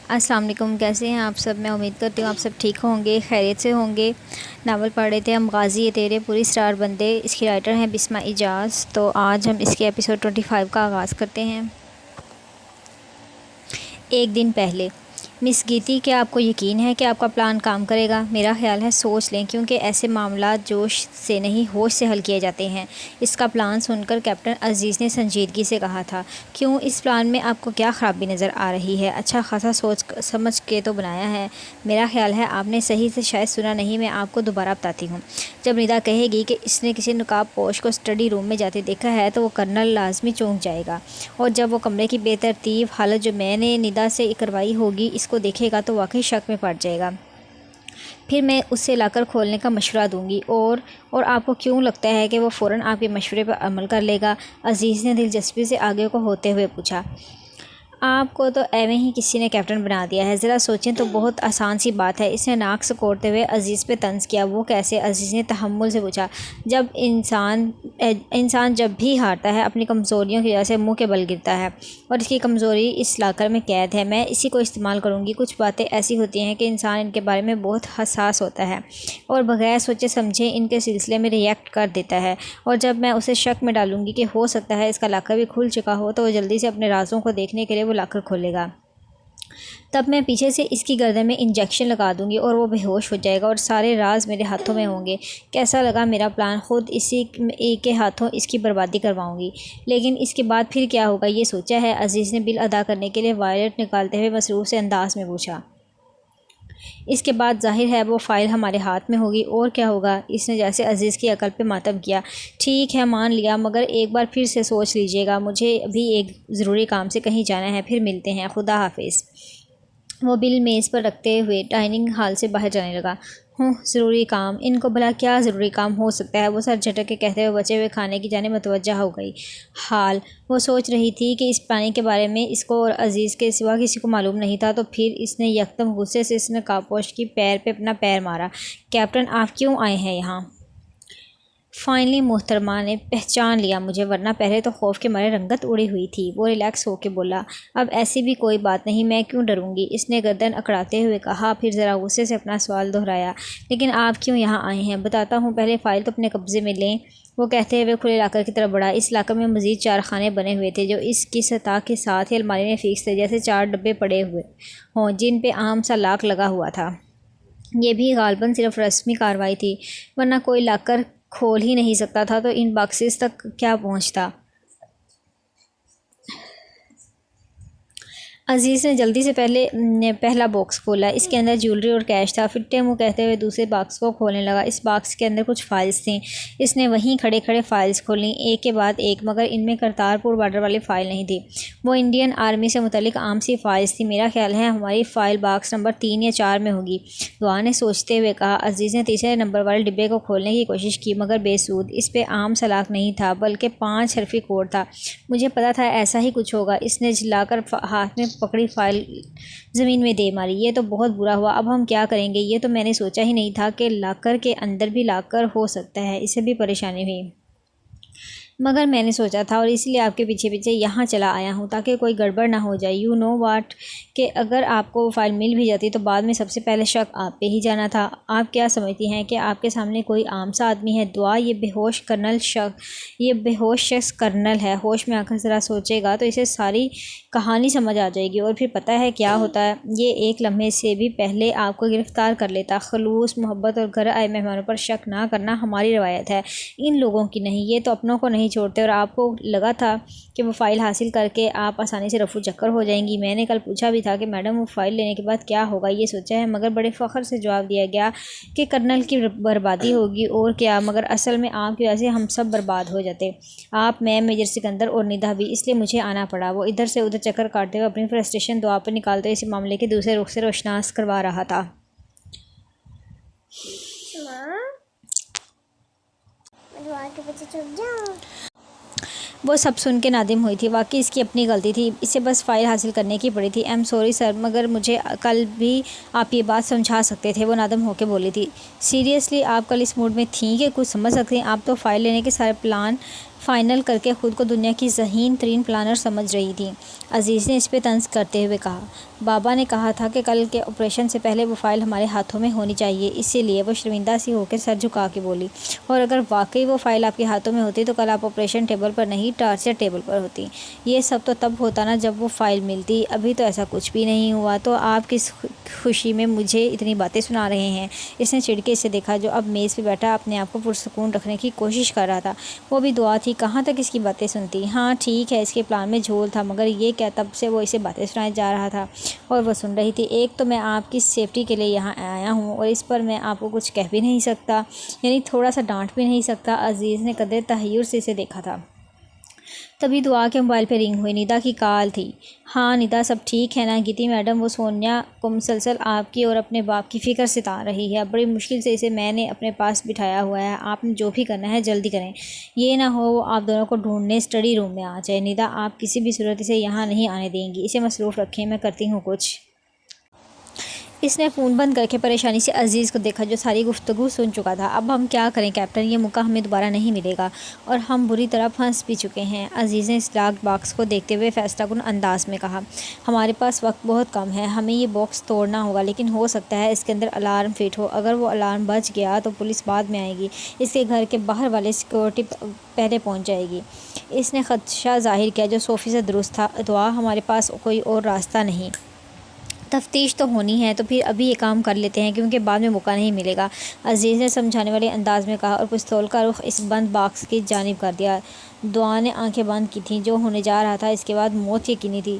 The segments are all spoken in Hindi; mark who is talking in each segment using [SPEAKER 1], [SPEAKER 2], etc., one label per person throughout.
[SPEAKER 1] अस्सलाम वालेकुम, कैसे हैं आप सब। मैं उम्मीद करती हूँ आप सब ठीक होंगे, खैरियत से होंगे। नावल पढ़ रहे थे हम गाज़ी ये तेरे पूरी स्टार बंदे। इसकी राइटर हैं बिस्मा इजाज़। तो आज हम इसके एपिसोड 25 का आगाज़ करते हैं। एक दिन पहले। मिस गीती, क्या आपको यकीन है कि आपका प्लान काम करेगा? मेरा ख्याल है सोच लें, क्योंकि ऐसे मामला जोश से नहीं होश से हल किए जाते हैं। इसका प्लान सुनकर कैप्टन अजीज़ ने संजीदगी से कहा था, क्यों, इस प्लान में आपको क्या ख़राबी नज़र आ रही है? अच्छा खासा सोच समझ के तो बनाया है। मेरा ख्याल है आपने सही से शायद सुना नहीं। मैं आपको दोबारा बताती हूँ। जब निदा कहेगी कि इसने किसी नकाब पोश को स्टडी रूम में जाते देखा है तो वो कर्नल लाजमी चौंक जाएगा, और जब वो कमरे की बेतरतीब हालत जो मैंने निदा से करवाई होगी इसको देखेगा तो वाकई शक में पड़ जाएगा। फिर मैं उससे लाकर खोलने का मशवरा दूंगी। और आपको क्यों लगता है कि वो फ़ौरन आपके मशवरे पर अमल कर लेगा? अजीज़ ने दिलचस्पी से आगे को होते हुए पूछा। आपको तो एवं ही किसी ने कैप्टन बना दिया है। ज़रा सोचें तो बहुत आसान सी बात है। इसने नाक सिकोड़ते हुए अजीज़ पे तंज़ किया। वो कैसे? अजीज़ ने तहम्मुल से पूछा। जब इंसान जब भी हारता है अपनी कमज़ोरियों की वजह से मुंह के बल गिरता है, और इसकी कमज़ोरी इस लाकर में कैद है। मैं इसी को इस्तेमाल करूँगी। कुछ बातें ऐसी होती हैं कि इंसान इनके बारे में बहुत हसास होता है और बगैर सोचे समझे इनके सिलसिले में रिएक्ट कर देता है, और जब मैं उसे शक में डालूंगी कि हो सकता है इसका लाकर भी खुल चुका हो तो वो जल्दी से अपने राज़ों को देखने के लिए वो लाकर खोलेगा। तब मैं पीछे से इसकी गर्दन में इंजेक्शन लगा दूंगी और वो बेहोश हो जाएगा और सारे राज मेरे हाथों में होंगे। कैसा लगा मेरा प्लान? खुद इसी एक के हाथों इसकी बर्बादी करवाऊंगी। लेकिन इसके बाद फिर क्या होगा ये सोचा है? अजीज़ ने बिल अदा करने के लिए वॉलेट निकालते हुए मसरूफ़ से अंदाज में पूछा। इसके बाद जाहिर है वो फ़ाइल हमारे हाथ में होगी, और क्या होगा? इसने जैसे अजीज़ की अकल पे मातम किया। ठीक है, मान लिया, मगर एक बार फिर से सोच लीजिएगा। मुझे अभी एक ज़रूरी काम से कहीं जाना है, फिर मिलते हैं, खुदा हाफिज़। वो बिल मेज़ पर रखते हुए डाइनिंग हॉल से बाहर जाने लगा। ज़रूरी काम? इनको भला क्या ज़रूरी काम हो सकता है? वो सर झटक के कहते हुए बचे हुए खाने की जाने मुतवज्जा हो गई। वो सोच रही थी कि इस प्लानिंग के बारे में इसको और अजीज़ के सिवा किसी को मालूम नहीं था। तो फिर इसने यकदम गुस्से से इसने कापोश की पैर पे अपना पैर मारा। कैप्टन, आप क्यों आए हैं यहाँ? फाइनली मोहतरमा ने पहचान लिया मुझे, वरना पहले तो खौफ के मारे रंगत उड़ी हुई थी। वो रिलैक्स होकर बोला। अब ऐसी भी कोई बात नहीं, मैं क्यों डरूंगी? इसने गर्दन अकड़ाते हुए कहा, फिर ज़रा गुस्से से अपना सवाल दोहराया। लेकिन आप क्यों यहाँ आए हैं? बताता हूँ, पहले फ़ाइल तो अपने कब्ज़े में लें। वो कहते हुए खुले इलाके की तरफ बढ़ा। इस इलाके में मज़ीद 4 खाने बने हुए थे जो इसकी सतह के साथ ही अलमारी में फिक्स थे, जैसे 4 डब्बे पड़े हुए हों जिन पे आम सा लाक लगा हुआ था। ये भी गालबन सिर्फ रस्मी कार्रवाई थी, वरना कोई लाकर खोल ही नहीं सकता था तो इन बॉक्सेस तक क्या पहुंचता। अजीज़ ने जल्दी से पहला बॉक्स खोला। इसके अंदर ज्वेलरी और कैश था। फिट्टे मुँह कहते हुए दूसरे बॉक्स को खोलने लगा। इस बॉक्स के अंदर कुछ फाइल्स थीं। इसने वहीं खड़े खड़े फाइल्स खोली, एक के बाद एक, मगर इनमें करतारपुर बॉर्डर वाली फ़ाइल नहीं थी। वो इंडियन आर्मी से मुतल्लिक आम सी फाइल्स थी। मेरा ख्याल है हमारी फ़ाइल बॉक्स नंबर 3 या 4 में होगी, दुआ ने सोचते हुए कहा। अजीज़ ने तीसरे नंबर वाले डिब्बे को खोलने की कोशिश की, मगर बेसूद। इस पर आम सलाख नहीं था, बल्कि 5 हरफी कोड था। मुझे पता था ऐसा ही कुछ होगा। इसने झिल्लाकर हाथ में पकड़ी फाइल ज़मीन में दे मारी। ये तो बहुत बुरा हुआ। अब हम क्या करेंगे? ये तो मैंने सोचा ही नहीं था कि लाकर के अंदर भी लाकर हो सकता है। इसे भी परेशानी हुई, मगर मैंने सोचा था और इसलिए आपके पीछे पीछे यहाँ चला आया हूँ ताकि कोई गड़बड़ ना हो जाए। यू नो वाट, कि अगर आपको वो फाइल मिल भी जाती तो बाद में सबसे पहले शक आप पे ही जाना था। आप क्या समझती हैं कि आपके सामने कोई आम सा आदमी है? दुआ, ये बेहोश शख्स कर्नल है। होश में आकर ज़रा सोचेगा तो इसे सारी कहानी समझ आ जाएगी। और फिर पता है क्या होता है? ये एक लम्हे से भी पहले आपको गिरफ़्तार कर लेता। खलूस, मोहब्बत और घर आए मेहमानों पर शक ना करना हमारी रवायत है, इन लोगों की नहीं। ये तो अपनों को नहीं छोड़ते। और आपको लगा था कि वो फ़ाइल हासिल करके आप आसानी से रफू चक्कर हो जाएंगी। मैंने कल पूछा भी था कि मैडम वो फ़ाइल लेने के बाद क्या होगा, ये सोचा है, मगर बड़े फ़ख्र से जवाब दिया गया कि कर्नल की बर्बादी होगी। और क्या, मगर असल में आपकी वजह से हम सब बर्बाद हो जाते, आप, मैं, मेजर सिकंदर और निदा भी। इसलिए मुझे आना पड़ा। वो इधर से उधर चक्कर काटते हुए अपनी फ्रस्ट्रेशन दुआ पर निकालते हुए इस मामले के दूसरे रुख से रोशनास करवा रहा था। वो सब सुन के नादिम हुई थी। वाकई इसकी अपनी गलती थी, इसे बस फ़ाइल हासिल करने की पड़ी थी। आई एम सॉरी सर, मगर मुझे कल भी आप ये बात समझा सकते थे। वो नादम होकर बोली थी। सीरियसली आप कल इस मूड में थी कि कुछ समझ सकती हैं? आप तो फ़ाइल लेने के सारे प्लान फ़ाइनल करके ख़ुद को दुनिया की ज़हीन तरीन प्लानर समझ रही थी। अज़ीज़ ने इस पे तंज़ करते हुए कहा, बाबा ने कहा था कि कल के ऑपरेशन से पहले वो फ़ाइल हमारे हाथों में होनी चाहिए। इसीलिए वो शर्मिंदा सी होकर सर झुका के बोली, और अगर वाकई वो फ़ाइल आपके हाथों में होती तो कल आप ऑपरेशन टेबल पर नहीं, टार्चर टेबल पर होती। ये सब तो तब होता ना जब वो फ़ाइल मिलती। अभी तो ऐसा कुछ भी नहीं हुआ, तो आप किस खुशी में मुझे इतनी बातें सुना रहे हैं। इसने चिढ़के से देखा, जो अब मेज़ पे बैठा अपने आप को पुरसुकून रखने की कोशिश कर रहा था। वो भी दुआ थी, कहाँ तक इसकी बातें सुनती। हाँ ठीक है, इसके प्लान में झोल था, मगर ये क्या, तब से वो इसे बातें सुनाए जा रहा था और वो सुन रही थी। एक तो मैं आपकी सेफ्टी के लिए यहाँ आया हूँ और इस पर मैं आपको कुछ कह भी नहीं सकता, यानी थोड़ा सा डांट भी नहीं सकता। अज़ीज़ ने कदर तहय्युर से इसे देखा था। तभी दुआ के मोबाइल पे रिंग हुई। निदा की कॉल थी। हाँ निदा, सब ठीक है ना? गीती मैडम, वो सोनिया को मुसलसल आपकी और अपने बाप की फ़िक्र सता रही है। बड़ी मुश्किल से इसे मैंने अपने पास बिठाया हुआ है। आपने जो भी करना है जल्दी करें, ये ना हो वो आप दोनों को ढूंढने स्टडी रूम में आ जाए। निदा, आप किसी भी सूरत इसे यहाँ नहीं आने देंगी। इसे मसरूफ़ रखें, मैं करती हूँ कुछ। इसने फ़ोन बंद करके परेशानी से अज़ीज़ को देखा, जो सारी गुफ्तगू सुन चुका था। अब हम क्या करें कैप्टन, ये मौका हमें दोबारा नहीं मिलेगा और हम बुरी तरह फंस भी चुके हैं। अज़ीज़ ने इस लॉक्ड बॉक्स को देखते हुए फैसलाकुन अंदाज में कहा, हमारे पास वक्त बहुत कम है, हमें ये बॉक्स तोड़ना होगा, लेकिन हो सकता है इसके अंदर अलार्म फिट हो। अगर वो अलार्म बज गया तो पुलिस बाद में आएगी, इसके घर के बाहर वाले सिक्योरिटी पहले पहुँच जाएगी। इसने खदशा ज़ाहिर किया, जो सोफ़ी से दुरुस्त था। दुआ, हमारे पास कोई और रास्ता नहीं, तफ्तीश तो होनी है, तो फिर अभी ये काम कर लेते हैं, क्योंकि बाद में मौका नहीं मिलेगा। अज़ीज़ ने समझाने वाले अंदाज में कहा और पिस्तौल का रुख इस बंद बॉक्स की जानिब कर दिया। दुआ ने आंखें बंद की थीं। जो होने जा रहा था इसके बाद मौत यकीनी थी।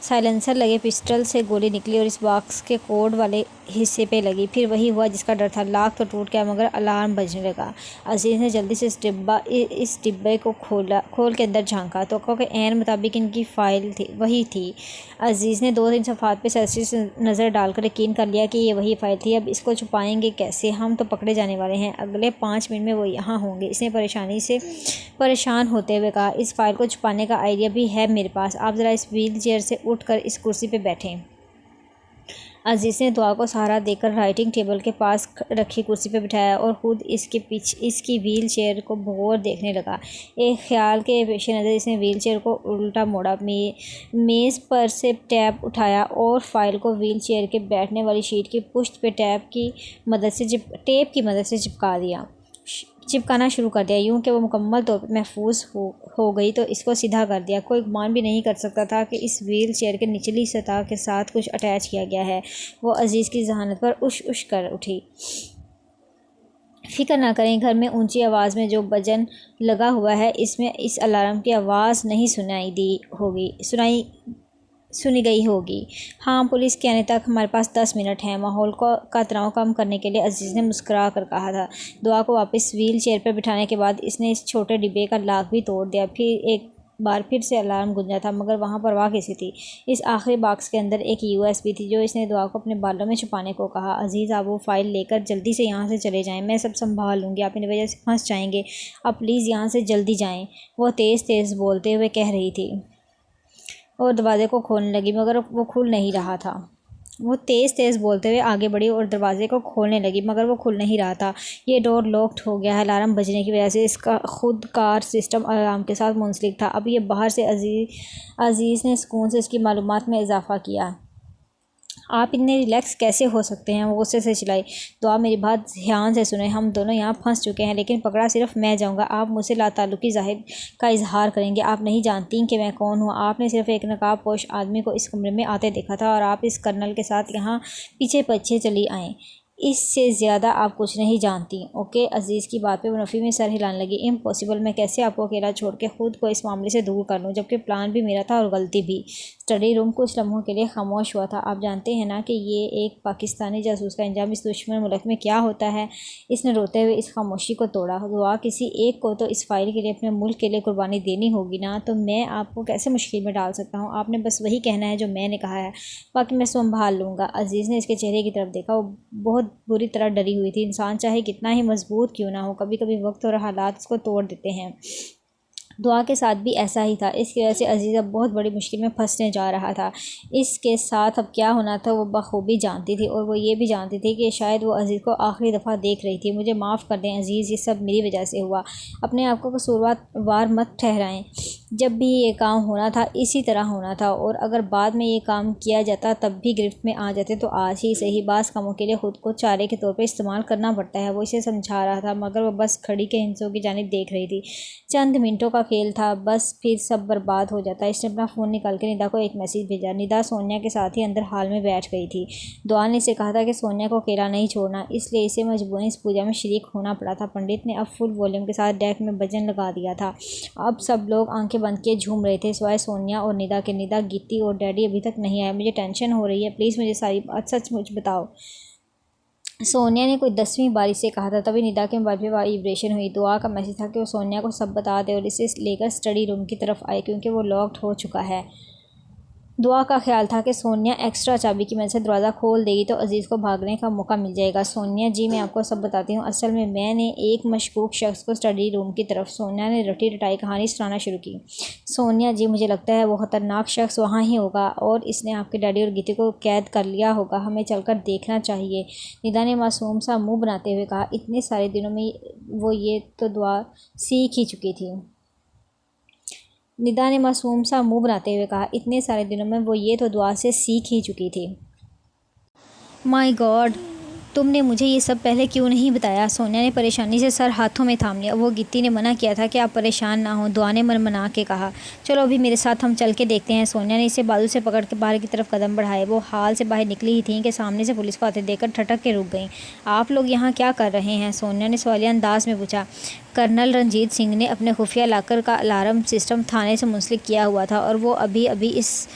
[SPEAKER 1] साइलेंसर लगे पिस्टल से गोली निकली और इस बॉक्स के कोड वाले हिस्से पे लगी। फिर वही हुआ जिसका डर था। लॉक तो टूट गया, मगर अलार्म बजने लगा। अज़ीज़ ने जल्दी से इस डिब्बे को खोल के अंदर झांका। तो के ऐन मुताबिक इनकी फ़ाइल थी, वही थी। अज़ीज़ ने 2-3 सफ़ात पे सरसरी से नज़र डालकर यकीन कर लिया कि ये वही फ़ाइल थी। अब इसको छुपाएंगे कैसे? हम तो पकड़े जाने वाले हैं। अगले 5 मिनट में वो यहाँ होंगे। इसने परेशान होते हुए कहा, इस फ़ाइल को छुपाने का आइडिया भी है मेरे पास। आप ज़रा इस व्हील चेयर से उठकर इस कुर्सी पे बैठें। अज़ीज़ ने दुआ को सहारा देकर राइटिंग टेबल के पास रखी कुर्सी पर बिठाया और ख़ुद इसके पीछे इसकी व्हील चेयर को गौर देखने लगा। एक ख्याल के पेश नज़र इसने व्हील चेयर को उल्टा मोड़ा, मेज़ पर से टैब उठाया और फाइल को व्हील चेयर के बैठने वाली शीट की पुश्त पे टेप की मदद से चिपकाना शुरू कर दिया। यूँ कि वो मुकम्मल तौर पर महफूज हो गई तो इसको सीधा कर दिया। कोई गुमान भी नहीं कर सकता था कि इस व्हील चेयर के निचली सतह के साथ कुछ अटैच किया गया है। वो अज़ीज़ की जहानत पर उश उश कर उठी। फ़िक्र ना करें, घर में ऊंची आवाज़ में जो बजन लगा हुआ है, इसमें इस अलार्म की आवाज़ नहीं सुनी गई होगी। हाँ, पुलिस के आने तक हमारे पास 10 मिनट हैं। माहौल का तनाव कम करने के लिए अज़ीज़ ने मुस्कुरा कर कहा था। दुआ को वापस व्हील चेयर पर बिठाने के बाद इसने इस छोटे डिब्बे का लॉक भी तोड़ दिया। एक बार फिर से अलार्म गूंजा था, मगर वहाँ परवाह कैसी थी। इस आखिरी बॉक्स के अंदर एक USB थी, जो इसने दुआ को अपने बालों में छुपाने को कहा। अज़ीज़, आप वो फ़ाइल लेकर जल्दी से यहाँ से चले जाएँ, मैं सब संभाल लूँगी, आप इन वजह से फंस जाएंगे। आप प्लीज़ यहाँ से जल्दी जाएँ, वो तेज़ तेज़ बोलते हुए कह रही थी और दरवाज़े को खोलने लगी, मगर वो खुल नहीं रहा था। वो तेज़ बोलते हुए आगे बढ़ी और दरवाज़े को खोलने लगी, मगर वो खुल नहीं रहा था। ये डोर लॉक्ड हो गया है। अलार्म बजने की वजह से इसका खुद कार सिस्टम अलार्म के साथ मुंसलिक था। अब ये बाहर से अज़ीज़ ने सुकून से इसकी मालूमात में इजाफ़ा किया। आप इतने रिलैक्स कैसे हो सकते हैं? वो गुस्से से चिल्लाई। तो आप मेरी बात ध्यान से सुने, हम दोनों यहाँ फंस चुके हैं, लेकिन पकड़ा सिर्फ मैं जाऊँगा। आप मुझसे लाताल्लुकी का इजहार करेंगे। आप नहीं जानती कि मैं कौन हूँ। आपने सिर्फ एक नकाबपोश आदमी को इस कमरे में आते देखा था और आप इस कर्नल के साथ यहाँ पीछे पीछे चली आएँ। इससे ज़्यादा आप कुछ नहीं जानती। ओके? अज़ीज़ की बात पे मुनफ़ी में सर हिलाने लगी। इम्पॉसिबल, मैं कैसे आपको अकेला छोड़ के ख़ुद को इस मामले से दूर कर लूँ, जबकि प्लान भी मेरा था और गलती भी। स्टडी रूम कुछ लम्हों के लिए खामोश हुआ था। आप जानते हैं ना कि ये एक पाकिस्तानी जासूस का अंजाम इस दुश्मन मुल्क में क्या होता है? इसने रोते हुए इस खामोशी को तोड़ा। दुआ, किसी एक को तो इस फाइल के लिए, अपने मुल्क के लिए कुर्बानी देनी होगी ना, तो मैं आपको कैसे मुश्किल में डाल सकता हूँ? आपने बस वही कहना है जो मैंने कहा है, बाकी मैं संभाल लूँगा। अज़ीज़ ने इसके चेहरे की तरफ देखा। वो बहुत बुरी तरह डरी हुई थी। इंसान चाहे कितना ही मजबूत क्यों ना हो, कभी कभी वक्त और हालात उसको तोड़ देते हैं। दुआ के साथ भी ऐसा ही था। इसकी वजह से अजीज़ अब बहुत बड़ी मुश्किल में फंसने जा रहा था। इसके साथ अब क्या होना था वो बखूबी जानती थी, और वो ये भी जानती थी कि शायद वो अजीज़ को आखिरी दफ़ा देख रही थी। मुझे माफ़ कर दें अजीज़, ये सब मेरी वजह से हुआ। अपने आप को कसूरवार मत ठहराएं। जब भी ये काम होना था इसी तरह होना था, और अगर बाद में ये काम किया जाता तब भी गिरफ्त में आ जाते तो आज ही सही। बास कामों के लिए ख़ुद को चारे के तौर पर इस्तेमाल करना पड़ता है। वो इसे समझा रहा था, मगर वो बस खड़ी के हिंसों की जानिब देख रही थी। चंद मिनटों का खेल था, बस फिर सब बर्बाद हो जाता। इसने अपना फ़ोन निकाल के निदा को एक मैसेज भेजा। निदा सोनिया के साथ ही अंदर हाल में बैठ गई थी। दुआ ने इसे कहा था कि सोनिया को अकेला नहीं छोड़ना, इसलिए इसे मजबूरन इस पूजा में शरीक होना पड़ा था। पंडित ने अब फुल वॉल्यूम के साथ डेक में भजन लगा दिया था। अब सब लोग आंखें बंद किए झूम रहे थे, सिवाय सोनिया और निदा के। निदा, गीती और डैडी अभी तक नहीं आए, मुझे टेंशन हो रही है, प्लीज़ मुझे सारी बात सचमुच बताओ, सोनिया ने कोई 10वीं बारी से कहा था। तभी निदा के मोबाइल पे वाइब्रेशन हुई। दुआ का मैसेज था कि वो सोनिया को सब बता दे और इसे लेकर स्टडी रूम की तरफ आए, क्योंकि वो लॉक्ड हो चुका है। दुआ का ख्याल था कि सोनिया एक्स्ट्रा चाबी की मदद से दरवाज़ा खोल देगी तो अजीज़ को भागने का मौका मिल जाएगा। सोनिया, जी मैं आपको सब बताती हूँ। असल में मैंने एक मशकूक शख्स को स्टडी रूम की तरफ। सोनिया ने रटी रटाई कहानी सुनाना शुरू की। सोनिया जी, मुझे लगता है वो ख़तरनाक शख्स वहाँ ही होगा और इसने आपके डैडी और गीती को कैद कर लिया होगा। हमें चलकर देखना चाहिए। निदा ने मासूम सा मुँह बनाते हुए कहा। इतने सारे दिनों में वो ये तो दुआ सीख ही चुकी थी। निदा ने मासूम सा मुंह बनाते हुए कहा। इतने सारे दिनों में वो ये तो दुआ से सीख ही चुकी थी। माय गॉड, तुमने मुझे ये सब पहले क्यों नहीं बताया? सोनिया ने परेशानी से सर हाथों में थाम लिया। वो गीती ने मना किया था कि आप परेशान ना हो, दुआ ने मनमना के कहा। चलो अभी मेरे साथ हम चल के देखते हैं। सोनिया ने इसे बाजू से पकड़ के बाहर की तरफ कदम बढ़ाए। वो हाल से बाहर निकली ही थी कि सामने से पुलिस को आते देखकर ठटक के रुक गईं। आप लोग यहाँ क्या कर रहे हैं? सोनिया ने सवालिया अंदाज में पूछा। कर्नल रंजीत सिंह ने अपने खुफिया लाकर का अलार्म सिस्टम थाने से मुंसलिक किया हुआ था और वो अभी अभी इस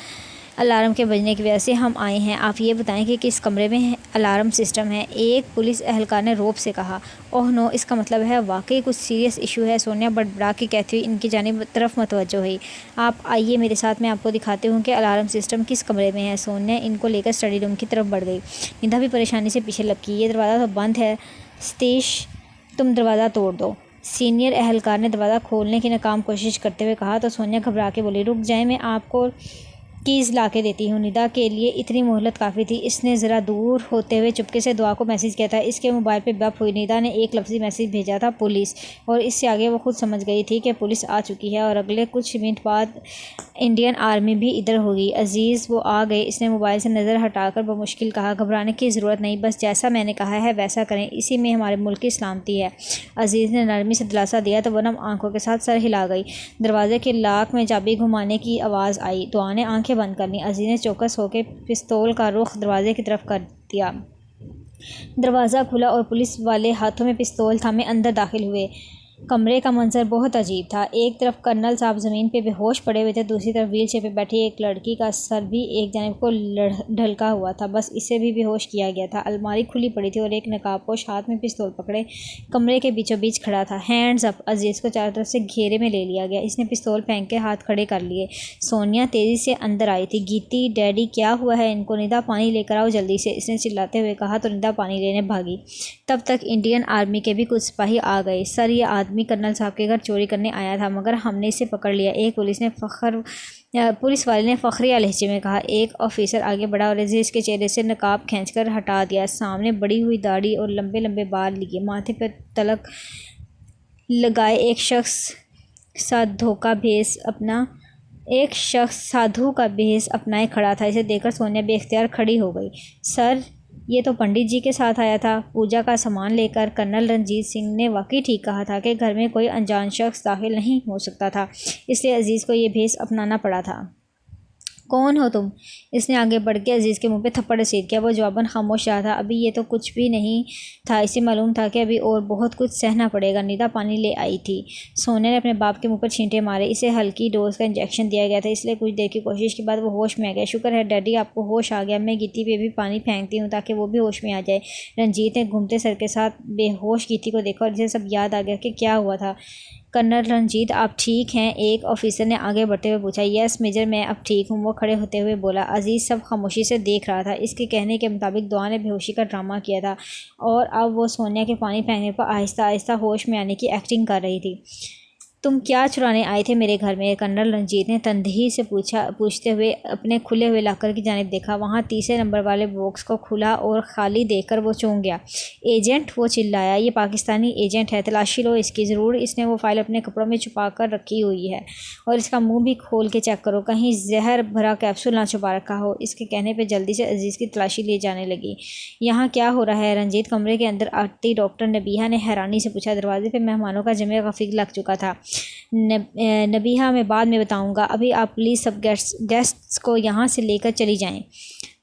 [SPEAKER 1] अलार्म के बजने की वजह से हम आए हैं। आप ये बताएं कि किस कमरे में अलार्म सिस्टम है? एक पुलिस एहलकार ने रौब से कहा। ओह नो, इसका मतलब है वाकई कुछ सीरियस इशू है। सोनिया बड़बड़ा के कहती हुई इनकी जानिब तरफ मतवज्जो हुई। आप आइए मेरे साथ, मैं आपको दिखाती हूँ कि अलार्म सिस्टम किस कमरे में है। सोनिया इनको लेकर स्टडी रूम की तरफ बढ़ गई। निदा भी परेशानी से पीछे लपकी। ये दरवाज़ा तो बंद है, सतीश तुम दरवाज़ा तोड़ दो। सीनियर एहलकार ने दरवाज़ा खोलने की नाकाम कोशिश करते हुए कहा तो सोनिया घबरा के बोली, रुक जाए, मैं आपको कीज़ ला के देती हूँ। निदा के लिए इतनी मोहलत काफ़ी थी। इसने ज़रा दूर होते हुए चुपके से दुआ को मैसेज किया था। इसके मोबाइल पे बप हुई। निदा ने एक लफ्ज़ी मैसेज भेजा था, पुलिस, और इससे आगे वो खुद समझ गई थी कि पुलिस आ चुकी है और अगले कुछ मिनट बाद इंडियन आर्मी भी इधर होगी। अजीज़, वो आ गए। इसने मोबाइल से नज़र हटाकर बमुश्किल कहा, घबराने की ज़रूरत नहीं, बस जैसा मैंने कहा है वैसा करें, इसी में हमारे मुल्क की सलामती है। अजीज़ ने नरमी से दिलासा दिया तो वनम आंखों के साथ सर हिला गई। दरवाजे के लाक में चाबी घुमाने की आवाज़ आई। दुआ ने आंखें बंद कर लीं। अजीज़ ने चौकस होकर पिस्तौल का रुख दरवाजे की तरफ कर दिया। दरवाज़ा खुला और पुलिस वाले हाथों में पिस्तौल थामे अंदर दाखिल हुए। कमरे का मंजर बहुत अजीब था। एक तरफ कर्नल साहब ज़मीन पे बेहोश पड़े हुए थे, दूसरी तरफ व्हील चेयर पे बैठी एक लड़की का सर भी एक जानिब को ढलका हुआ था, बस इसे भी बेहोश किया गया था। अलमारी खुली पड़ी थी और एक नकाबपोश हाथ में पिस्तौल पकड़े कमरे के बीचों बीच खड़ा था। Hands up. अजीज़ को चारों तरफ से घेरे में ले लिया गया। इसने पिस्तौल फेंक के हाथ खड़े कर लिए। सोनिया तेज़ी से अंदर आई थी। गीती, डैडी, क्या हुआ है इनको? निदा, पानी लेकर आओ जल्दी से, इसने चिल्लाते हुए कहा तो निदा पानी लेने भागी। तब तक इंडियन आर्मी के भी कुछ सिपाही आ गए। सर, ये आदमी कर्नल साहब के घर चोरी करने आया था, मगर हमने इसे पकड़ लिया, एक पुलिस वाले ने फखरिया लहजे में कहा। एक ऑफिसर आगे बढ़ा और अजीज़ के चेहरे से नकाब खींचकर हटा दिया। सामने बड़ी हुई दाढ़ी और लंबे लंबे बाल लिए, माथे पर तलक लगाए एक शख्स साधु का भेस अपनाए खड़ा था। इसे देखकर सोनिया बेख्तियार खड़ी हो गई। सर, ये तो पंडित जी के साथ आया था, पूजा का सामान लेकर। कर्नल रंजीत सिंह ने वाकई ठीक कहा था कि घर में कोई अनजान शख्स दाखिल नहीं हो सकता था, इसलिए अजीज़ को ये भेस अपनाना पड़ा था। कौन हो तुम? इसने आगे बढ़ के अजीज़ के मुंह पे थप्पड़ रसीद किया। वो जवाबन खामोश रहा था। अभी ये तो कुछ भी नहीं था। इसे मालूम था कि अभी और बहुत कुछ सहना पड़ेगा। निदा पानी ले आई थी। सोने ने अपने बाप के मुंह पर छींटे मारे। इसे हल्की डोज का इंजेक्शन दिया गया था, इसलिए कुछ देर की कोशिश के बाद वो होश में आ गया। शुक्र है डैडी, आपको होश आ गया। मैं गीती पे भी पानी फेंकती हूँ ताकि वो भी होश में आ जाए। रंजीत ने घूमते सर के साथ बेहोश गीती को देखा और इसे सब याद आ गया कि क्या हुआ था। कर्नल रंजीत, आप ठीक हैं? एक ऑफिसर ने आगे बढ़ते हुए पूछा। यस मेजर, मैं अब ठीक हूँ, वो खड़े होते हुए बोला। अजीज़ सब खामोशी से देख रहा था। इसके कहने के मुताबिक दुआ ने बेहोशी का ड्रामा किया था और अब वो सोनिया के पानी फेंकने पर आहिस्ता आहिस्ता होश में आने की एक्टिंग कर रही थी। तुम क्या चुराने आए थे मेरे घर में? कर्नल रंजीत ने तंदही से पूछते हुए अपने खुले हुए लॉकर की जानिब देखा। वहाँ तीसरे नंबर वाले बॉक्स को खुला और खाली देखकर वो चौंक गया। एजेंट, वो चिल्लाया, ये पाकिस्तानी एजेंट है, तलाशी लो इसकी। ज़रूर इसने वो फाइल अपने कपड़ों में छुपा कर रखी हुई है, और इसका मुंह भी खोल के चेक करो, कहीं जहर भरा कैप्सूल ना छुपा रखा हो। इसके कहने पर जल्दी से अजीज़ की तलाशी ली जाने लगी। यहाँ क्या हो रहा है? रंजीत कमरे के अंदर आती डॉक्टर नबीहा ने हैरानी से पूछा। दरवाजे पर मेहमानों का जमे का फिक लग चुका था। नबीहा, मैं बाद में बताऊंगा, अभी आप प्लीज़ सब गेस्ट्स को यहाँ से लेकर चली जाएं,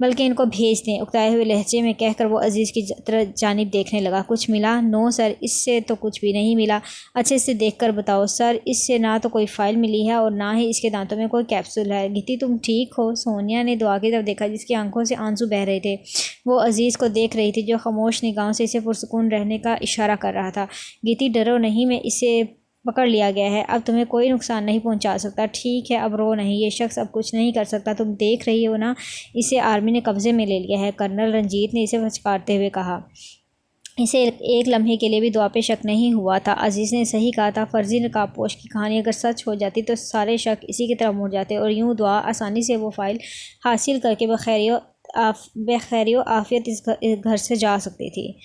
[SPEAKER 1] बल्कि इनको भेज दें, उकताए हुए लहजे में कहकर वो अजीज़ की तरफ जानिब देखने लगा। कुछ मिला? नो सर, इससे तो कुछ भी नहीं मिला। अच्छे से देखकर बताओ सर, इससे ना तो कोई फ़ाइल मिली है और ना ही इसके दांतों में कोई कैप्सूल है। गीती, तुम ठीक हो? सोनिया ने दुआ की तरफ देखा, जिसकी आंखों से आंसू बह रहे थे। वो अजीज़ को देख रही थी, जो खामोश निगाहों से इसे पुरसुकून रहने का इशारा कर रहा था। गीती, डरो नहीं, मैं इसे पकड़ लिया गया है, अब तुम्हें कोई नुकसान नहीं पहुंचा सकता। ठीक है, अब रो नहीं, ये शख्स अब कुछ नहीं कर सकता, तुम देख रही हो ना, इसे आर्मी ने कब्जे में ले लिया है। कर्नल रंजीत ने इसे फचकारते हुए कहा। इसे एक लम्हे के लिए भी दुआ पे शक नहीं हुआ था। अजीज़ ने सही कहा था, फर्जी नकाबपोश की कहानी अगर सच हो जाती तो सारे शक इसी की तरफ मुड़ जाते, और यूं दुआ आसानी से वो फाइल हासिल करके बखैरियो आफियत इस घर से जा सकती थी।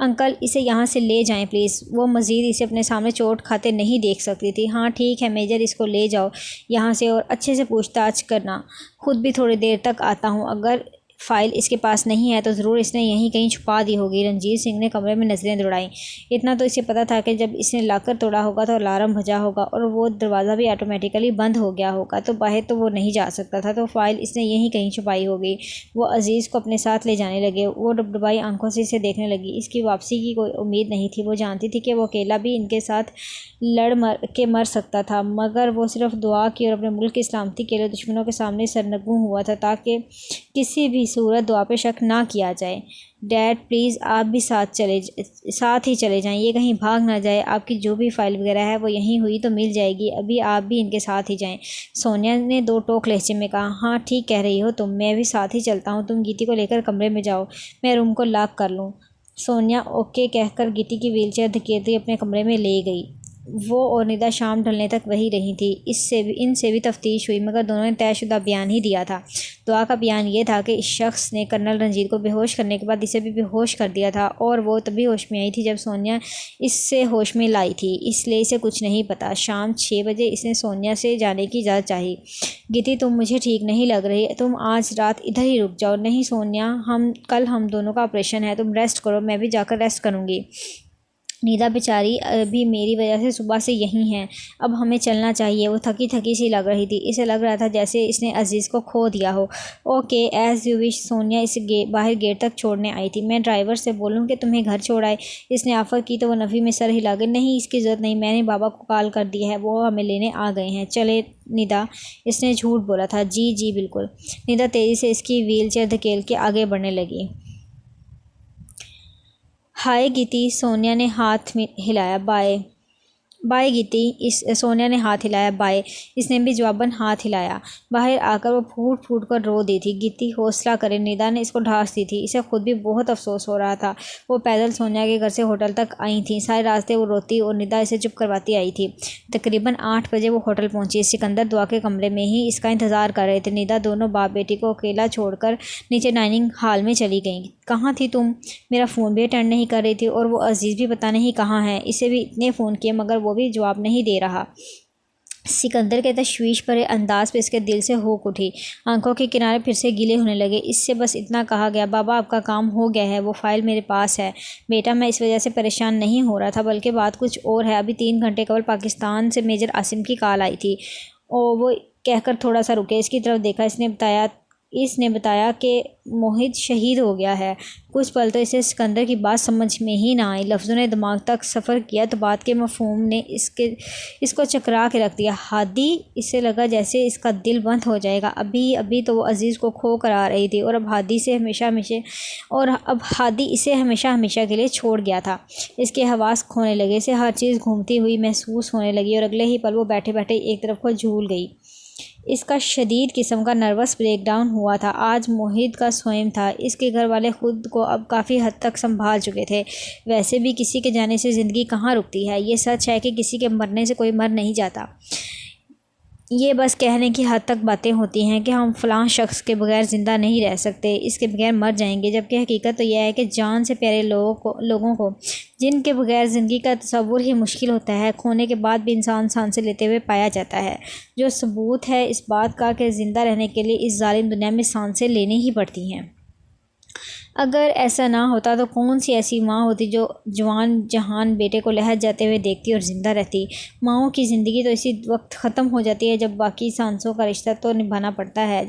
[SPEAKER 1] अंकल, इसे यहाँ से ले जाएं प्लीज़। वो मज़ीद इसे अपने सामने चोट खाते नहीं देख सकती थी। हाँ ठीक है मेजर, इसको ले जाओ यहाँ से, और अच्छे से पूछताछ करना। खुद भी थोड़ी देर तक आता हूँ। अगर फ़ाइल इसके पास नहीं है तो ज़रूर इसने यहीं कहीं छुपा दी होगी। रंजीत सिंह ने कमरे में नज़रें दौड़ाईं। इतना तो इसे पता था कि जब इसने लाकर तोड़ा होगा तो अलार्म बजा होगा और वो दरवाज़ा भी ऑटोमेटिकली बंद हो गया होगा, तो बाहर तो वो नहीं जा सकता था, तो फ़ाइल इसने यहीं कहीं छुपाई होगी। वो अजीज़ को अपने साथ ले जाने लगे। वो डबडबाई आंखों से इसे देखने लगी। इसकी वापसी की कोई उम्मीद नहीं थी। वो जानती थी कि वो अकेला भी इनके साथ मर सकता था, मगर वो सिर्फ दुआ की और अपने मुल्क की सलामती के लिए दुश्मनों के सामने सरनगू हुआ था, ताकि किसी भी सूरत दुआ पे शक ना किया जाए। डैड प्लीज़, आप भी साथ ही चले जाएं, ये कहीं भाग ना जाए। आपकी जो भी फाइल वगैरह है वो यहीं हुई तो मिल जाएगी, अभी आप भी इनके साथ ही जाएं। सोनिया ने दो टोक लहजे में कहा। हाँ ठीक कह रही हो तुम, मैं भी साथ ही चलता हूँ। तुम गीती को लेकर कमरे में जाओ, मैं रूम को लॉक कर लूँ। सोनिया ओके कहकर गीती की व्हीलचेयर धकेलती अपने कमरे में ले गई। वो और निदा शाम ढलने तक वही रही थी। इनसे भी तफ्तीश हुई, मगर दोनों ने तयशुदा बयान ही दिया था। दुआ का बयान ये था कि इस शख्स ने कर्नल रंजीत को बेहोश करने के बाद इसे भी बेहोश कर दिया था, और वो तभी होश में आई थी जब सोनिया इससे होश में लाई थी, इसलिए इसे कुछ नहीं पता। शाम 6 बजे इसने सोनिया से जाने की इजाज़त चाही। गीती, तुम मुझे ठीक नहीं लग रही, तुम आज रात इधर ही रुक जाओ। नहीं सोनिया, कल हम दोनों का ऑपरेशन है, तुम रेस्ट करो, मैं भी जाकर रेस्ट करूँगी। नीदा बेचारी अभी मेरी वजह से सुबह से यहीं है, अब हमें चलना चाहिए। वो थकी थकी सी लग रही थी, इसे लग रहा था जैसे इसने अजीज़ को खो दिया हो। Okay as you wish. Sonia इसे बाहर गेट तक छोड़ने आई थी। मैं ड्राइवर से बोलूँ कि तुम्हें घर छोड़ आए? इसने ऑफ़र की तो वो नफ़ी में सर हिला गई। नहीं, इसकी ज़रूरत नहीं, मैंने बाबा को कॉल कर दिया है, वो हमें लेने आ गए हैं। चले निदा, इसने झूठ बोला था। जी जी बिल्कुल। निदा तेज़ी से इसकी व्हीलचेयर धकेल के आगे बढ़ने लगी। हाय गीती, सोनिया ने हाथ में हिलाया। बाय बाय गीती, इस सोनिया ने हाथ हिलाया। बाय, इसने भी जवाबन हाथ हिलाया। बाहर आकर वो फूट फूट कर रो दी थी। गीती हौसला करे, निदा ने इसको ढांस दी थी। इसे खुद भी बहुत अफसोस हो रहा था। वो पैदल सोनिया के घर से होटल तक आई थी। सारे रास्ते वो रोती और निदा इसे चुप करवाती आई थी। तकरीबन 8 बजे वो होटल पहुंची। सिकंदर दुआ के कमरे में ही इसका इंतज़ार कर रहे थे। निदा दोनों बाप बेटी को अकेला छोड़कर नीचे डाइनिंग हॉल में चली गई। कहाँ थी तुम? मेरा फ़ोन भी अटेंड नहीं कर रही थी, और वो अजीज़ भी पता नहीं कहाँ है। इसे भी इतने फ़ोन किए मगर वो भी जवाब नहीं दे रहा। सिकंदर के तशवीश भरे अंदाज पे इसके दिल से हुक उठी। आंखों के किनारे फिर से गीले होने लगे। इससे बस इतना कहा गया, बाबा आपका काम हो गया है, वो फाइल मेरे पास है। बेटा, मैं इस वजह से परेशान नहीं हो रहा था, बल्कि बात कुछ और है। अभी 3 घंटे कबल पाकिस्तान से मेजर आसिम की कॉल आई थी, और वो कहकर थोड़ा सा रुके, इसकी तरफ देखा। इसने बताया कि मोहित शहीद हो गया है। कुछ पल तो इसे सिकंदर की बात समझ में ही ना आई। लफ्ज़ों ने दिमाग तक सफ़र किया तो बात के मफ़हूम ने इसको चकरा के रख दिया। हादी, इसे लगा जैसे इसका दिल बंद हो जाएगा। अभी अभी तो वो अजीज़ को खो कर आ रही थी, और अब हादी इसे हमेशा हमेशा के लिए छोड़ गया था। इसके हवास खोने लगे, इसे हर चीज़ घूमती हुई महसूस होने लगी, और अगले ही पल वो बैठे बैठे एक तरफ को झूल गई। इसका शदीद किस्म का नर्वस ब्रेकडाउन हुआ था। आज मोहित का स्वयं था। इसके घर वाले खुद को अब काफ़ी हद तक संभाल चुके थे। वैसे भी किसी के जाने से ज़िंदगी कहाँ रुकती है। ये सच है कि किसी के मरने से कोई मर नहीं जाता। ये बस कहने की हद तक बातें होती हैं कि हम फ़लाँ शख्स के बगैर ज़िंदा नहीं रह सकते, इसके बगैर मर जाएंगे। जबकि हकीकत तो यह है कि जान से प्यारे लोगों को जिनके बगैर ज़िंदगी का तसव्वुर ही मुश्किल होता है, खोने के बाद भी इंसान सांसें लेते हुए पाया जाता है। जो सबूत है इस बात का कि ज़िंदा रहने के लिए इस जालिम दुनिया में सांसें लेनी ही पड़ती हैं। अगर ऐसा ना होता तो कौन सी ऐसी माँ होती जो जवान जहान बेटे को लहद जाते हुए देखती और ज़िंदा रहती। माँओं की ज़िंदगी तो इसी वक्त ख़त्म हो जाती है जब बाकी सांसों का रिश्ता तो निभाना पड़ता है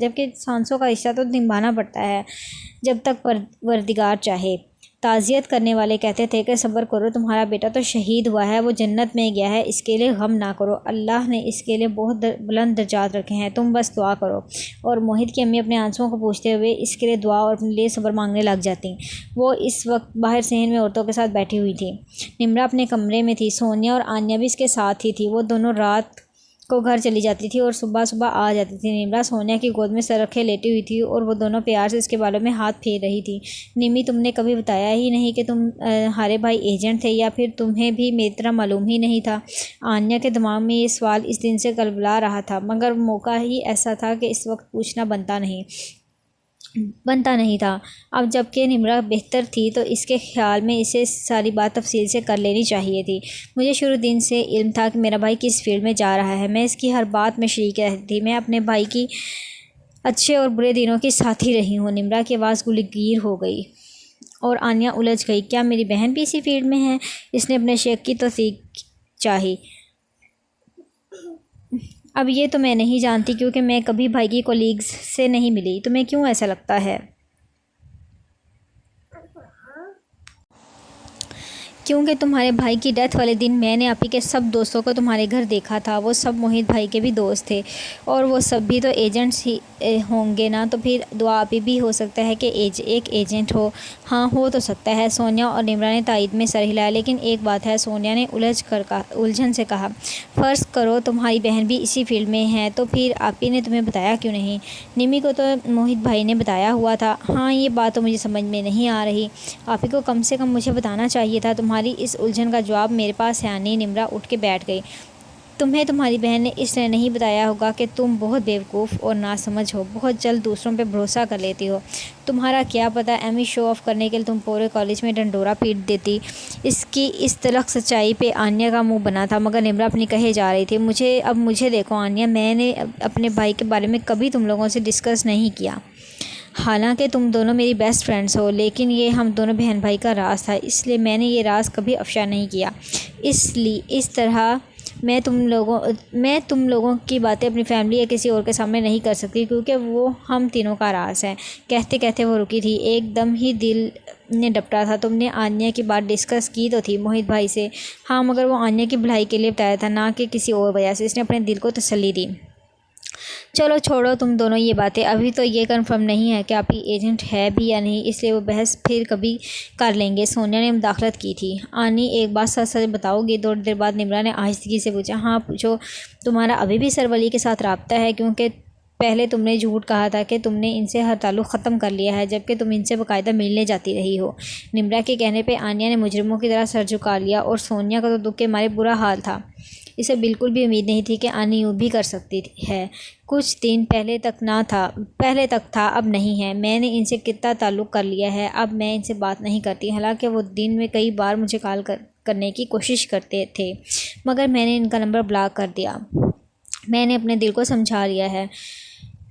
[SPEAKER 1] जब तक परवरदिगार चाहे। ताज़ियत करने वाले कहते थे कि सब्र करो, तुम्हारा बेटा तो शहीद हुआ है, वो जन्नत में गया है, इसके लिए गम ना करो, अल्लाह ने इसके लिए बहुत बुलंद दर्जात रखे हैं, तुम बस दुआ करो। और मोहित की अम्मी अपने आंसुओं को पूछते हुए इसके लिए दुआ और अपने लिए सब्र मांगने लग जाती। वो इस वक्त बाहर सहन में औरतों के साथ बैठी हुई थी। निम्रा अपने कमरे में थी। सोनिया और आन्या भी इसके साथ ही थी। वो दोनों रात को घर चली जाती थी और सुबह सुबह आ जाती थी। निम्रा सोनिया की गोद में सर रखे लेटी हुई थी और वो दोनों प्यार से इसके बालों में हाथ फेर रही थी। निमी, तुमने कभी बताया ही नहीं कि तुम हारे भाई एजेंट थे, या फिर तुम्हें भी मेरी तरह मालूम ही नहीं था। आन्या के दिमाग में ये सवाल इस दिन से गलबला रहा था, मगर मौका ही ऐसा था कि इस वक्त पूछना बनता नहीं था। अब जबकि निम्रा बेहतर थी तो इसके ख्याल में इसे सारी बात तफसील से कर लेनी चाहिए थी। मुझे शुरू दिन से इल्म था कि मेरा भाई किस फील्ड में जा रहा है। मैं इसकी हर बात में शरीक रहती थी। मैं अपने भाई की अच्छे और बुरे दिनों की साथी रही हूँ। निम्रा की आवाज़ गुलगीर हो गई और आन्या उलझ गई। क्या मेरी बहन भी इसी फील्ड में है? इसने अपने शेख की तस्दीक चाही। अब ये तो मैं नहीं जानती, क्योंकि मैं कभी भाई की कोलीग्स से नहीं मिली। तुम्हें क्यों ऐसा लगता है? क्योंकि तुम्हारे भाई की डेथ वाले दिन मैंने आपी के सब दोस्तों को तुम्हारे घर देखा था। वो सब मोहित भाई के भी दोस्त थे और वो सब भी तो एजेंट्स ही होंगे ना। तो फिर दुआ आपी भी हो सकता है कि एक एजेंट हो। हाँ, हो तो सकता है। सोनिया और निम्रा ने तायद में सर हिलाया। लेकिन एक बात है, सोनिया ने उलझन से कहा, फ़र्ज़ करो तुम्हारी बहन भी इसी फील्ड में है, तो फिर आपी ने तुम्हें बताया क्यों नहीं? निमी को तो मोहित भाई ने बताया हुआ था। हाँ, ये बात तो मुझे समझ में नहीं आ रही। आपी को कम से कम मुझे बताना चाहिए था। तुम्हारी इस उलझन का जवाब मेरे पास है नहीं। निम्रा उठ के बैठ गई। तुम्हें तुम्हारी बहन ने इसलिए नहीं बताया होगा कि तुम बहुत बेवकूफ़ और नासमझ हो, बहुत जल्द दूसरों पे भरोसा कर लेती हो। तुम्हारा क्या पता, एमी शो ऑफ करने के लिए तुम पूरे कॉलेज में डंडोरा पीट देती। इसकी इस तलख सच्चाई पे आन्या का मुंह बना था, मगर निम्रा अपनी कहे जा रही थी। मुझे देखो आन्या, मैंने अपने भाई के बारे में कभी तुम लोगों से डिस्कस नहीं किया। हालांकि तुम दोनों मेरी बेस्ट फ्रेंड्स हो, लेकिन ये हम दोनों बहन भाई का राज था, इसलिए मैंने ये राज कभी अफशा नहीं किया। इसलिए इस तरह मैं तुम लोगों की बातें अपनी फैमिली या किसी और के सामने नहीं कर सकती, क्योंकि वो हम तीनों का राज है। कहते कहते वो रुकी थी। एकदम ही दिल ने डपटा था। तुमने आन्या की बात डिस्कस की तो थी मोहित भाई से? हाँ, मगर वो आन्या की भलाई के लिए बताया था, ना कि किसी और वजह से। इसने अपने दिल को तसल्ली दी। चलो छोड़ो तुम दोनों ये बातें। अभी तो ये कंफर्म नहीं है कि आपकी एजेंट है भी या नहीं, इसलिए वो बहस फिर कभी कर लेंगे। सोनिया ने मुदाखलत की थी। आनी, एक बात सच सच बताओगी? थोड़ी देर बाद निम्रा ने आहिस्तगी से पूछा। हाँ पूछो। तुम्हारा अभी भी सरवली के साथ रब्ता है? क्योंकि पहले तुमने झूठ कहा था कि तुमने इनसे हर ताल्लुक़ ख़त्म कर लिया है, जबकि तुम इनसे बाकायदा मिलने जाती रही हो। निम्रा के कहने पर आनिया ने मुजरिमों की तरह सर झुका लिया और सोनिया का तो दुख के मारे बुरा हाल था। इसे बिल्कुल भी उम्मीद नहीं थी कि आनी यूँ भी कर सकती है। कुछ दिन पहले तक था, अब नहीं है। मैंने इनसे कितना ताल्लुक़ कर लिया है, अब मैं इनसे बात नहीं करती। हालांकि वो दिन में कई बार मुझे कॉल करने की कोशिश करते थे, मगर मैंने इनका नंबर ब्लॉक कर दिया। मैंने अपने दिल को समझा लिया है।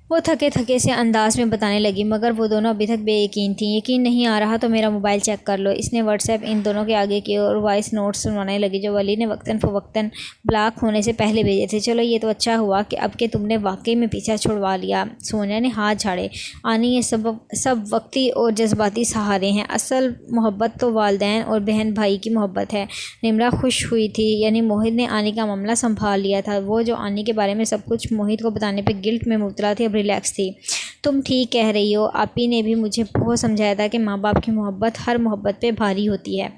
[SPEAKER 1] वो थके थके से अंदाज में बताने लगी, मगर वो दोनों अभी तक बेयकीन थी। यकीन नहीं आ रहा तो मेरा मोबाइल चेक कर लो। इसने व्हाट्सएप इन दोनों के आगे किए और वॉइस नोट्स सुनाने लगी, जो वली ने वक्तन फ़वक्तन ब्लॉक होने से पहले भेजे थे। चलो ये तो अच्छा हुआ कि अब के तुमने वाकई में पीछा छुड़वा लिया। सोनिया ने हाथ झाड़े। आनी, ये सब वक्ती और जज्बाती सहारे हैं। असल मोहब्बत तो वालिदैन और बहन भाई की मोहब्बत है। निम्रा खुश हुई थी, यानी मोहित ने आनी का मामला संभाल लिया था। वो जो आनी के बारे में सब कुछ मोहित को बताने पर गिल्ट में मुब्तला थी, अब रिलैक्स थी। तुम ठीक कह रही हो। आपी ने भी मुझे बहुत समझाया था कि माँ बाप की मोहब्बत हर मोहब्बत पे भारी होती है।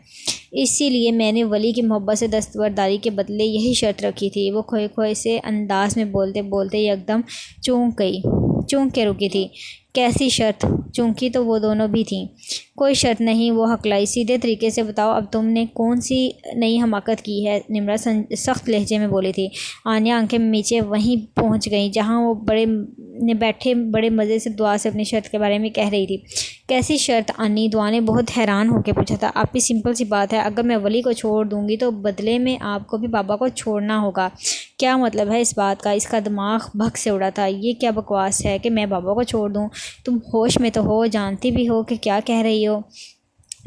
[SPEAKER 1] इसीलिए मैंने वली की मोहब्बत से दस्तबरदारी के बदले यही शर्त रखी थी। वो खोए खोए से अंदाज में बोलते बोलते एकदम चूक के रुकी थी। कैसी शर्त? चूंकि तो वो दोनों भी थीं। कोई शर्त नहीं, वो हकलाई। सीधे तरीके से बताओ, अब तुमने कौन सी नई हमाकत की है? निम्रा सख्त लहजे में बोली थी। आन्या आंखें नीचे वहीं पहुंच गई जहां वो बैठे बड़े मज़े से दुआ से अपनी शर्त के बारे में कह रही थी। कैसी शर्त आनी? दुआ ने बहुत हैरान होकर पूछा था। आप ही सिंपल सी बात है, अगर मैं वली को छोड़ दूंगी तो बदले में आपको भी बाबा को छोड़ना होगा। क्या मतलब है इस बात का? इसका दिमाग भग से उड़ा था। ये क्या बकवास है कि मैं बाबा को छोड़ दूं? तुम होश में तो हो, जानती भी हो कि क्या कह रही हो।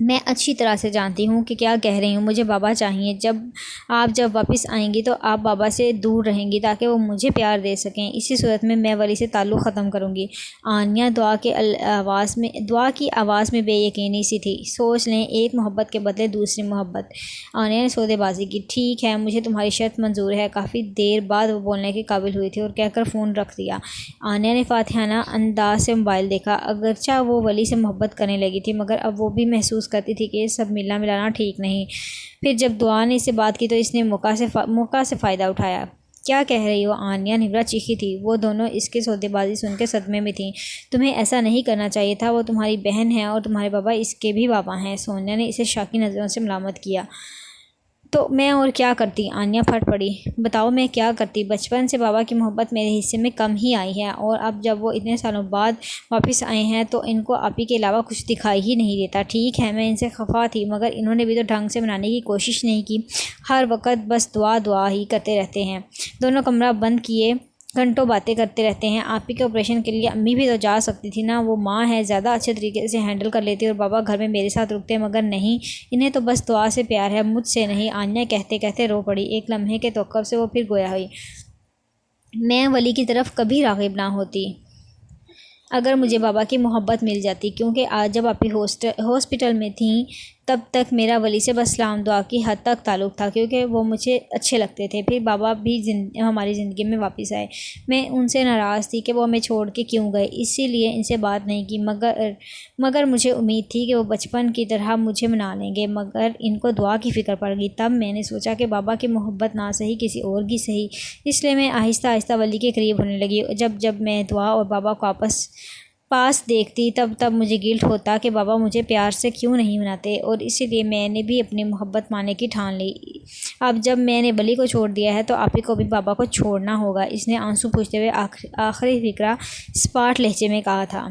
[SPEAKER 1] मैं अच्छी तरह से जानती हूँ कि क्या कह रही हूँ। मुझे बाबा चाहिए। जब वापस आएंगी तो आप बाबा से दूर रहेंगी ताकि वो मुझे प्यार दे सकें। इसी सूरत में मैं वली से ताल्लुक़ ख़त्म करूँगी। आन्या दुआ की आवाज़ में बेयकीनी सी थी। सोच लें, एक मोहब्बत के बदले दूसरी मोहब्बत। आन्या ने सौदेबाजी की। ठीक है, मुझे तुम्हारी शर्त मंजूर है। काफ़ी देर बाद वो बोलने के काबिल हुई थी और कहकर फ़ोन रख दिया। आन्या ने फातिहाना अंदाज से मोबाइल देखा। अगरचा वो वली से मोहब्बत करने लगी थी, मगर अब वो भी महसूस करती थी कि ये सब मिलना मिलाना ठीक नहीं। फिर जब दुआ ने इससे बात की तो इसने मौका से फ़ायदा उठाया। क्या कह रही हो आन्या? निम्रा चीखी थी। वो दोनों इसके सौदेबाजी सुन के सदमे में थीं। तुम्हें ऐसा नहीं करना चाहिए था। वो तुम्हारी बहन है और तुम्हारे बाबा इसके भी बाबा हैं। सोनिया ने इसे शाकी नज़रों से मलामत किया। तो मैं और क्या करती? आन्या फट पड़ी। बताओ मैं क्या करती? बचपन से बाबा की मोहब्बत मेरे हिस्से में कम ही आई है, और अब जब वो इतने सालों बाद वापस आए हैं तो इनको आप ही के अलावा कुछ दिखाई ही नहीं देता। ठीक है, मैं इनसे खफा थी, मगर इन्होंने भी तो ढंग से मनाने की कोशिश नहीं की। हर वक्त बस दुआ दुआ ही करते रहते हैं। दोनों कमरा बंद किए घंटों बातें करते रहते हैं। आप ही के ऑपरेशन के लिए अम्मी भी तो जा सकती थी ना। वो माँ है, ज़्यादा अच्छे तरीके से हैंडल कर लेती, और बाबा घर में मेरे साथ रुकते, मगर नहीं, इन्हें तो बस दुआ से प्यार है, मुझसे नहीं। आन्या कहते कहते रो पड़ी। एक लम्हे के तवक्कुफ से वो फिर गोया हुई। मैं वली की तरफ कभी राग़िब ना होती अगर मुझे बाबा की मोहब्बत मिल जाती, क्योंकि आज जब आप हॉस्पिटल में थी तब तक मेरा वली से बस सलाम दुआ की हद तक ताल्लुक़ था, क्योंकि वो मुझे अच्छे लगते थे। फिर बाबा भी हमारी ज़िंदगी में वापस आए। मैं उनसे नाराज़ थी कि वो हमें छोड़ के क्यों गए, इसीलिए इनसे बात नहीं की। मगर मुझे उम्मीद थी कि वो बचपन की तरह मुझे मना लेंगे, मगर इनको दुआ की फ़िक्र पड़ गई। तब मैंने सोचा कि बाबा की मोहब्बत ना सही किसी और की सही, इसलिए मैं आहिस्ता आहिस्ता वली के करीब होने लगी। जब मैं दुआ और बाबा को पास देखती तब मुझे गिल्ट होता कि बाबा मुझे प्यार से क्यों नहीं मनाते, और इसीलिए मैंने भी अपनी मोहब्बत मानने की ठान ली। अब जब मैंने वली को छोड़ दिया है तो आप ही को भी बाबा को छोड़ना होगा। इसने आंसू पूछते हुए आखिरी फिक्रा स्पाट लहजे में कहा था।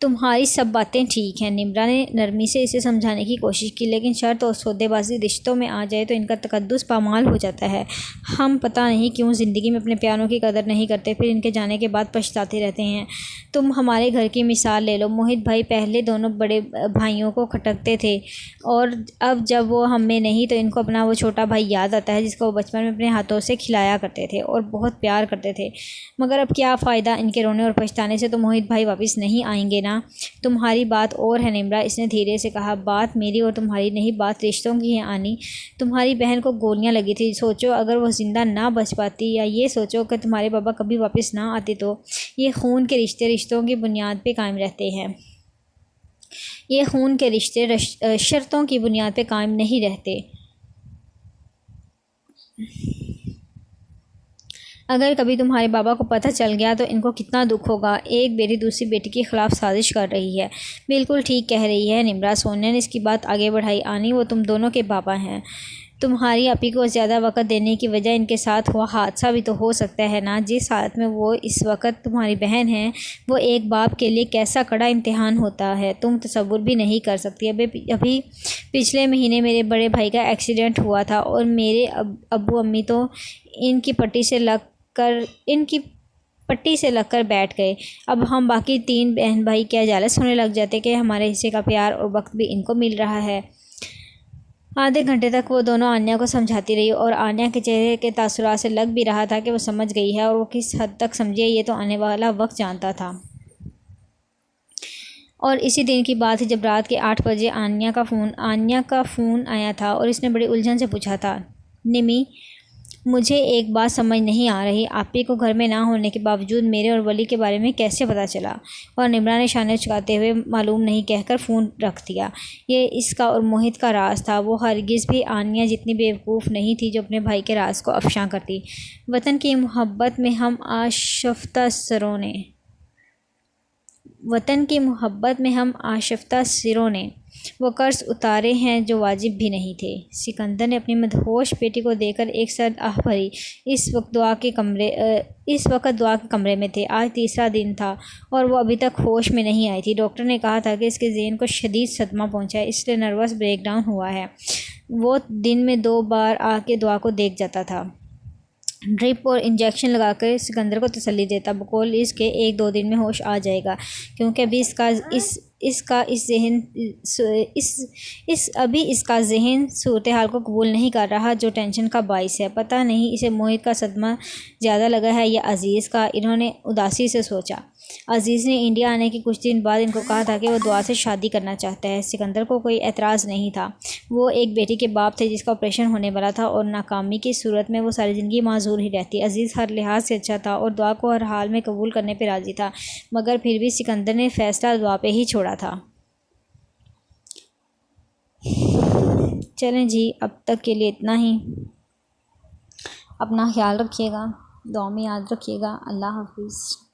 [SPEAKER 1] तुम्हारी सब बातें ठीक हैं। निम्रा ने नरमी से इसे समझाने की कोशिश की, लेकिन शर्त और सौदेबाजी रिश्तों में आ जाए तो इनका तकद्दुस पामाल हो जाता है। हम पता नहीं क्यों ज़िंदगी में अपने प्यारों की कदर नहीं करते, फिर इनके जाने के बाद पछताते रहते हैं। तुम हमारे घर की मिसाल ले लो। मोहित भाई पहले दोनों बड़े भाइयों को खटकते थे, और अब जब वो हम में नहीं तो इनको अपना वो छोटा भाई याद आता है जिसको वो बचपन में अपने हाथों से खिलाया करते थे और बहुत प्यार करते थे। मगर अब क्या फ़ायदा इनके रोने और पछताने से? तो मोहित भाई वापस नहीं आएंगे ना। तुम्हारी बात और है निम्रा, इसने धीरे से कहा। बात मेरी और तुम्हारी नहीं, बात रिश्तों की है आनी। तुम्हारी बहन को गोलियां लगी थी। सोचो अगर वो जिंदा ना बच पाती, या ये सोचो कि तुम्हारे बाबा कभी वापस ना आते, तो ये खून के रिश्ते रिश्तों की बुनियाद पे कायम रहते हैं। ये खून के रिश्ते शर्तों की बुनियाद पे कायम नहीं रहते। अगर कभी तुम्हारे बाबा को पता चल गया तो इनको कितना दुख होगा। एक बेटी दूसरी बेटी के खिलाफ साजिश कर रही है। बिल्कुल ठीक कह रही है निम्रा। सोनिया ने इसकी बात आगे बढ़ाई। आनी, वो तुम दोनों के बाबा हैं। तुम्हारी अपी को ज़्यादा वक्त देने की वजह इनके साथ हुआ हादसा भी तो हो सकता है ना। जिस हालत में वो इस वक्त तुम्हारी बहन है, वो एक बाप के लिए कैसा कड़ा इम्तिहान होता है, तुम तसव्वुर भी नहीं कर सकती। अभी पिछले महीने मेरे बड़े भाई का एक्सीडेंट हुआ था, और मेरे अब्बू अम्मी तो इनकी पट्टी से लगकर बैठ गए। अब हम बाकी 3 बहन भाई क्या जेलस होने लग जाते कि हमारे हिस्से का प्यार और वक्त भी इनको मिल रहा है। आधे घंटे तक वो दोनों आन्या को समझाती रही, और आन्या के चेहरे के तासुरात से लग भी रहा था कि वो समझ गई है, और वो किस हद तक समझे ये तो आने वाला वक्त जानता था। और इसी दिन की बात है जब रात के 8 बजे आन्या का फ़ोन आया था, और इसने बड़ी उलझन से पूछा था, निमी मुझे एक बात समझ नहीं आ रही, आपी को घर में ना होने के बावजूद मेरे और वली के बारे में कैसे पता चला। और निम्रा ने शाने चुकाते हुए मालूम नहीं कहकर फ़ोन रख दिया। ये इसका और मोहित का राज था। वो हरगिज़ भी आनिया जितनी बेवकूफ़ नहीं थी जो अपने भाई के राज को अफशां करती। वतन की मोहब्बत में हम आशिफ्ता सरों ने वतन की मोहब्बत में हम आशिफ्ता सिरों ने वो कर्ज उतारे हैं जो वाजिब भी नहीं थे। सिकंदर ने अपनी मदहोश बेटी को देखकर एक सर्द आह भरी। इस वक्त दुआ के कमरे में थे। आज तीसरा दिन था और वो अभी तक होश में नहीं आई थी। डॉक्टर ने कहा था कि इसके ज़हन को शदीद सदमा पहुंचा है, इसलिए नर्वस ब्रेकडाउन हुआ है। वो दिन में 2 बार आके दुआ को देख जाता था, ड्रिप और इंजेक्शन लगाकर सिकंदर को तसल्ली देता, बकौल इसके 1-2 दिन में होश आ जाएगा, क्योंकि अभी इसका ज़हन सूरत हाल को कबूल नहीं कर रहा, जो टेंशन का बाइस है। पता नहीं इसे मोहित का सदमा ज़्यादा लगा है या अजीज़ का। इन्होंने उदासी से सोचा। अजीज़ ने इंडिया आने के कुछ दिन बाद इनको कहा था कि वो दुआ से शादी करना चाहता है। सिकंदर को कोई एतराज़ नहीं था। वो एक बेटी के बाप थे जिसका ऑपरेशन होने वाला था और नाकामी की सूरत में वो सारी ज़िंदगी माजूर ही रहती। अजीज़ हर लिहाज से अच्छा था और दुआ को हर हाल में कबूल करने पर राज़ी था, मगर फिर भी सिकंदर ने फ़ैसला दुआ पे ही छोड़ा था। चलें जी, अब तक के लिए इतना ही। अपना ख्याल रखिएगा, दुआ में याद रखिएगा। अल्लाह हाफिज़।